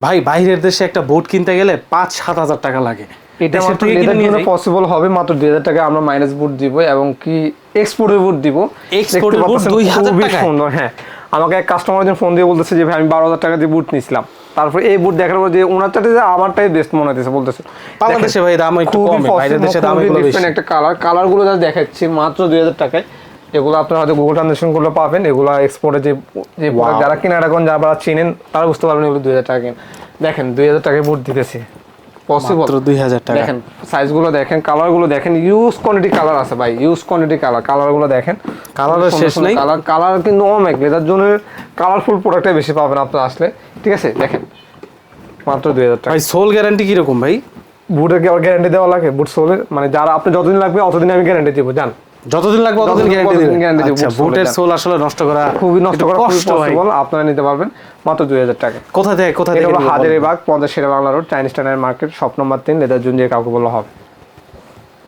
ভাই বাইরের দেশে একটা বুট কিনতে গেলে 5-7 হাজার টাকা লাগে। এটা মাত্র লেদার জন্য পসিবল হবে, মাত্র 2000 টাকা আমরা মাইনাস বুট দিব এবং কি এক্সপোর্টের বুট দিব। এক্সপোর্টের বুট 2000 টাকা? সুন্দর। হ্যাঁ, আমাকে এক কাস্টমার একজন ফোন দিয়ে বলতেছে যে ভাই আমি 12,000 টাকা দিয়ে বুট নিছিলাম, তারপর এই বুট দেখার পর যে ওনারটাতে যে আমারটাই বেস্ট মনে হইতেছে বলতেছে। বাংলাদেশে ভাই দাম একটু কম, বাইরের দেশে দাম একটু বেশি। একটা কালারগুলো যা দেখাচ্ছি মাত্র 2000 টাকায়। এগুলো আপনারা হয়তো গুগল ট্রানজাকশন করলে পাবেন। এগুলো এক্সপোর্টে যে যারা কেনাটা করেন, যারা চিনেন তারা বুঝতে পারবেন এগুলো 2000 টাকা কেন। দেখেন 2000 টাকায় বুট দিতেছি, পসিবল। মাত্র 2000 টাকা। দেখেন সাইজগুলো দেখেন, কালারগুলো দেখেন, ইউজ কোয়ান্টিটি কালার আছে ভাই, ইউজ কোয়ান্টিটি কালারগুলো দেখেন, কালারের শেষ নেই। কালার কিন্তু অনেক, লেদার জন্য কালারফুল প্রোডাক্টটাই বেশি পাবেন আপনারা আসলে। ঠিক আছে, দেখেন মাত্র 2000 টাকা। ভাই সোল গ্যারান্টি কি রকম ভাই? বুটের কি আবার গ্যারান্টি দেওয়া লাগে? বুট সোলের মানে যারা আপনি যতদিন লাগবে অতদিন আমি গ্যারান্টি দিব, জান। যতদিন লাগবে ততদিন গ্যারান্টি দিব। আচ্ছা, বুটের সোল আসলে নষ্ট করা খুবই পসিবল, আপনারা নিতে পারবেন মাত্র 2000 টাকা। কোথা থেকে হাজারীবাগ 50 শেরে বাংলা রোড, চাইনিজ টাইনার মার্কেট, শপ নম্বর 3, লেদার জুন, যে কাউকে বলা হবে।